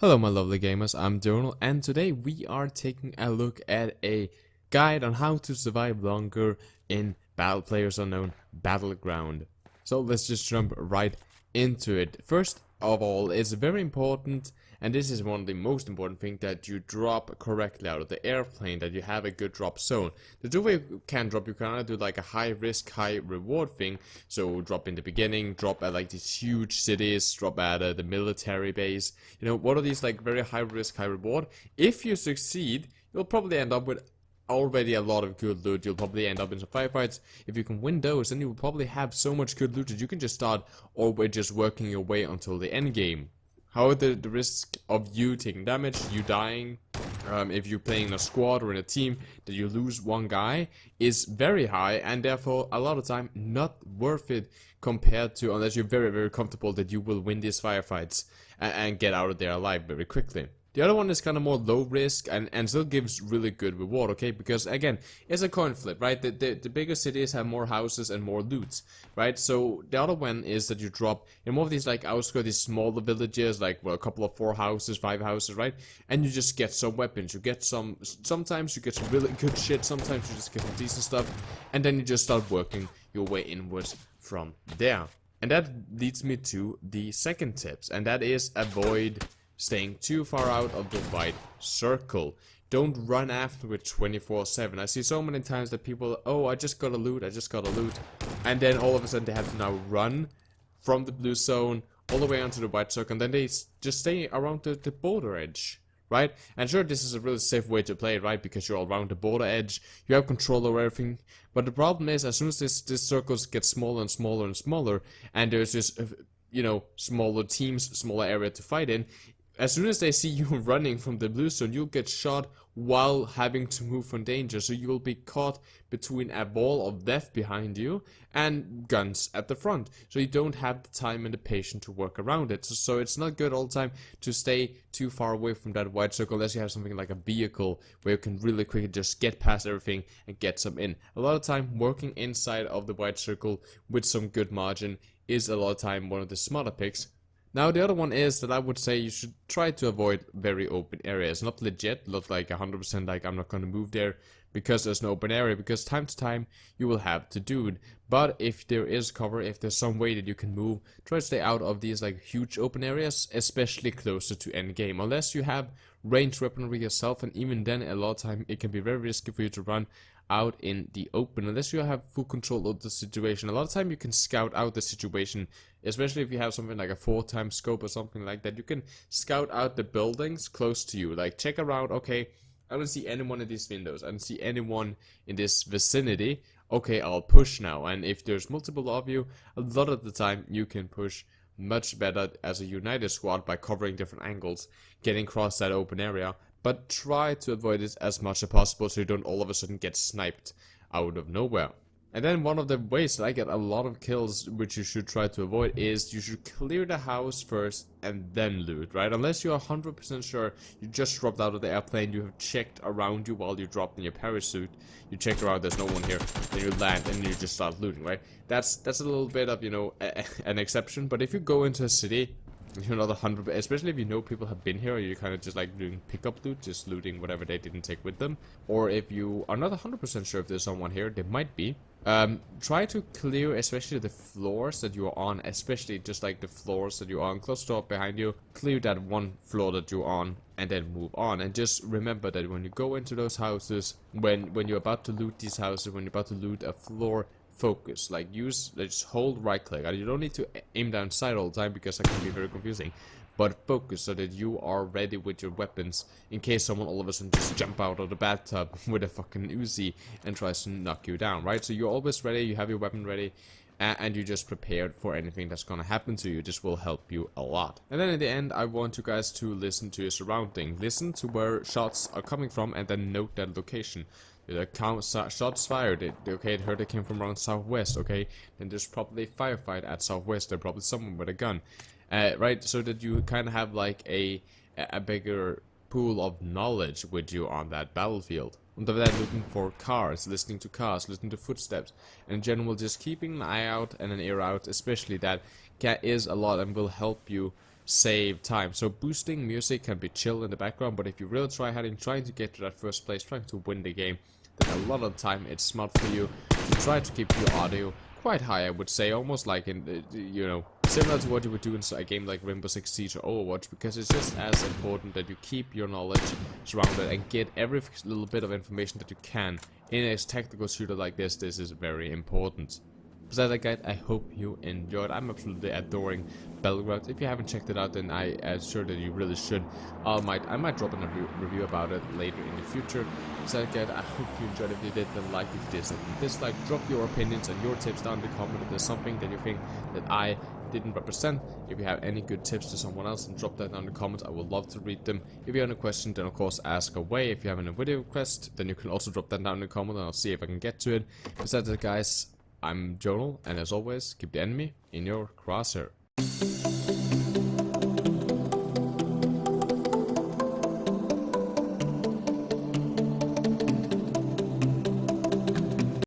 Hello my lovely gamers, I'm Jonal, and today we are taking a look at a guide on how to survive longer in Playerunknown Battleground. So let's just jump right into it. First of all, it's very important, and this is one of the most important things, that you drop correctly out of the airplane, that you have a good drop zone. The two way you can drop, you can either do like a high risk, high reward thing, so drop in the beginning, drop at like these huge cities, drop at the military base, you know, what are these like very high risk, high reward. If you succeed, you'll probably end up with already a lot of good loot. You'll probably end up in some firefights. If you can win those, then you'll probably have so much good loot that you can just start or just working your way until the end game. However, the risk of you taking damage, you dying, if you're playing in a squad or in a team, that you lose one guy is very high, and therefore a lot of time not worth it compared to, unless you're very comfortable that you will win these firefights and get out of there alive very quickly. The other one is kind of more low risk and still gives really good reward, okay? Because again, it's a coin flip, right? The bigger cities have more houses and more loot, right? So the other one is that you drop in more of these like outskirts, these smaller villages, like well, a couple of 4 houses, 5 houses, right? And you just get some weapons. You get sometimes you get some really good shit, sometimes you just get some decent stuff, and then you just start working your way inwards from there. And that leads me to the second tips, and that is avoid staying too far out of the white circle. Don't run after it 24/7. I see so many times that people, oh, I just got a loot, and then all of a sudden they have to now run from the blue zone all the way onto the white circle, and then they just stay around the border edge, right? And sure, this is a really safe way to play it, right? Because you're all around the border edge, you have control over everything. But the problem is, as soon as this circles get smaller and smaller and smaller, and there's this, you know, smaller teams, smaller area to fight in, as soon as they see you running from the blue zone, you'll get shot while having to move from danger. So you will be caught between a wall of death behind you and guns at the front. So you don't have the time and the patience to work around it. So it's not good all the time to stay too far away from that white circle, unless you have something like a vehicle where you can really quickly just get past everything and get some in. A lot of time working inside of the white circle with some good margin is a lot of time one of the smarter picks. Now the other one is that I would say you should try to avoid very open areas. Not legit, not like 100% like I'm not going to move there because there's no open area, because time to time you will have to do it. But if there is cover, if there's some way that you can move, try to stay out of these like huge open areas, especially closer to end game. Unless you have ranged weaponry yourself, and even then a lot of time it can be very risky for you to run out in the open unless you have full control of the situation. A lot of time you can scout out the situation, especially if you have something like a 4x scope or something like that. You can scout out the buildings close to you, like check around. Okay, I don't see anyone in these windows, I don't see anyone in this vicinity. Okay, I'll push now. And if there's multiple of you, a lot of the time you can push much better as a united squad by covering different angles, getting across that open area. But try to avoid it as much as possible so you don't all of a sudden get sniped out of nowhere. And then one of the ways that I get a lot of kills, which you should try to avoid, is you should clear the house first and then loot, right? Unless you're 100% sure you just dropped out of the airplane, you have checked around you while you dropped in your parachute, you checked around, there's no one here, then you land and you just start looting, right? That's a little bit of, you know, an exception. But if you go into a city, you're not 100%, especially if you know people have been here, or you're kind of just like doing pickup loot, just looting whatever they didn't take with them. Or if you are not 100% sure if there's someone here, there might be. Try to clear especially the floors that you are on, especially just like the floors that you're on, close to behind you. Clear that one floor that you're on and then move on. And just remember that when you go into those houses, when you're about to loot these houses, when you're about to loot a floor, focus, like just hold right click. You don't need to aim down sight all the time because that can be very confusing, but focus so that you are ready with your weapons in case someone all of a sudden just jump out of the bathtub with a fucking Uzi and tries to knock you down, right? So you're always ready, you have your weapon ready, and you're just prepared for anything that's gonna happen to you. This will help you a lot. And then in the end, I want you guys to listen to your surrounding, listen to where shots are coming from, and then note that location. Shots fired. Okay, it heard they came from around southwest. Okay, then there's probably a firefight at southwest. There's probably someone with a gun, right? So that you kind of have like a bigger pool of knowledge with you on that battlefield. On top of that, looking for cars, listening to cars, listening to footsteps, and in general, just keeping an eye out and an ear out. Especially that is a lot and will help you save time. So boosting music can be chill in the background, but if you really try hard in trying to get to that first place, trying to win the game, then a lot of the time it's smart for you to try to keep your audio quite high, I would say, almost like in, you know, similar to what you would do in a game like Rainbow Six Siege or Overwatch, because it's just as important that you keep your knowledge surrounded and get every little bit of information that you can. In a tactical shooter like this is very important. Besides that, guys, I hope you enjoyed. I'm absolutely adoring Battlegrounds. If you haven't checked it out, then I am sure that you really should. I might drop a review about it later in the future. Besides that, guys, I hope you enjoyed. If you did, then like. If you dislike, drop your opinions and your tips down in the comment. If there's something that you think that I didn't represent, if you have any good tips to someone else, then drop that down in the comments. I would love to read them. If you have any question, then of course ask away. If you have any video request, then you can also drop that down in the comment and I'll see if I can get to it. Besides that, guys, I'm Jonal, and as always, keep the enemy in your crosshair.